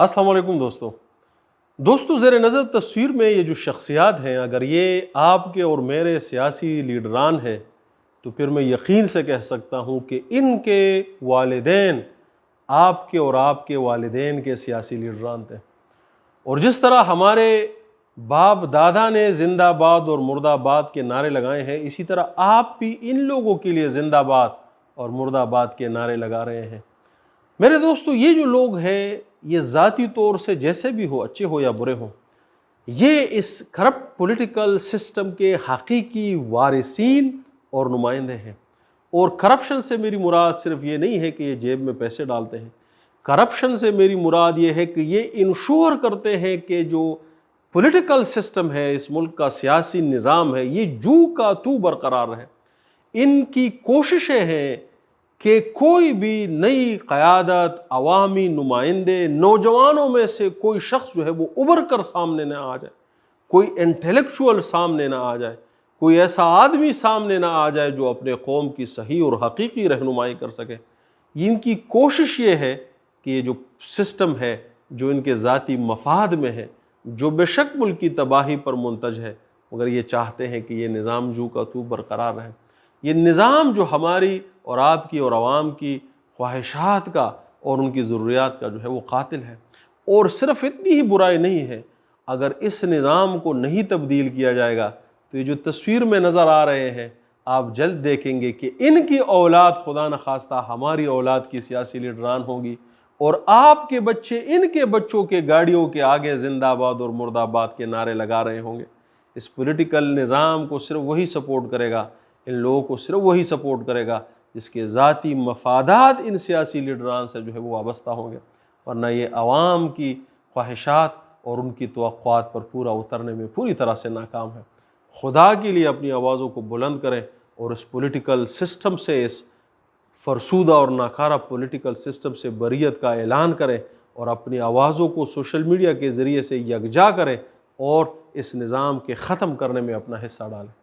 السلام علیکم دوستو زیر نظر تصویر میں یہ جو شخصیات ہیں، اگر یہ آپ کے اور میرے سیاسی لیڈران ہیں تو پھر میں یقین سے کہہ سکتا ہوں کہ ان کے والدین آپ کے اور آپ کے والدین کے سیاسی لیڈران تھے۔ اور جس طرح ہمارے باپ دادا نے زندہ باد اور مرد آباد کے نعرے لگائے ہیں، اسی طرح آپ بھی ان لوگوں کے لیے زندہ باد اور مرد آباد کے نعرے لگا رہے ہیں۔ میرے دوستو، یہ جو لوگ ہیں، یہ ذاتی طور سے جیسے بھی ہو، اچھے ہو یا برے ہوں، یہ اس کرپٹ پولیٹیکل سسٹم کے حقیقی وارثین اور نمائندے ہیں۔ اور کرپشن سے میری مراد صرف یہ نہیں ہے کہ یہ جیب میں پیسے ڈالتے ہیں، کرپشن سے میری مراد یہ ہے کہ یہ انشور کرتے ہیں کہ جو پولیٹیکل سسٹم ہے، اس ملک کا سیاسی نظام ہے، یہ جو کا تو برقرار رہے۔ ان کی کوششیں ہیں کہ کوئی بھی نئی قیادت، عوامی نمائندے، نوجوانوں میں سے کوئی شخص جو ہے وہ ابھر کر سامنے نہ آ جائے، کوئی انٹلیکچوئل سامنے نہ آ جائے، کوئی ایسا آدمی سامنے نہ آ جائے جو اپنے قوم کی صحیح اور حقیقی رہنمائی کر سکے۔ ان کی کوشش یہ ہے کہ یہ جو سسٹم ہے، جو ان کے ذاتی مفاد میں ہے، جو بے شک ملک کی تباہی پر منتج ہے، مگر یہ چاہتے ہیں کہ یہ نظام جو کا تو برقرار رہے۔ یہ نظام جو ہماری اور آپ کی اور عوام کی خواہشات کا اور ان کی ضروریات کا جو ہے وہ قاتل ہے۔ اور صرف اتنی ہی برائی نہیں ہے، اگر اس نظام کو نہیں تبدیل کیا جائے گا تو یہ جو تصویر میں نظر آ رہے ہیں، آپ جلد دیکھیں گے کہ ان کی اولاد خدا نخواستہ ہماری اولاد کی سیاسی لیڈران ہوگی، اور آپ کے بچے ان کے بچوں کے گاڑیوں کے آگے زندہ آباد اور مرد آباد کے نعرے لگا رہے ہوں گے۔ اس پولیٹیکل نظام کو صرف وہی سپورٹ کرے گا، ان لوگوں کو صرف وہی سپورٹ کرے گا جس کے ذاتی مفادات ان سیاسی لیڈران سے جو ہے وہ وابستہ ہوں گے، ورنہ یہ عوام کی خواہشات اور ان کی توقعات پر پورا اترنے میں پوری طرح سے ناکام ہے۔ خدا کے لیے اپنی آوازوں کو بلند کریں اور اس پولیٹیکل سسٹم سے، اس فرسودہ اور ناکارہ پولیٹیکل سسٹم سے بریت کا اعلان کریں اور اپنی آوازوں کو سوشل میڈیا کے ذریعے سے یکجا کریں اور اس نظام کے ختم کرنے میں اپنا حصہ ڈالیں۔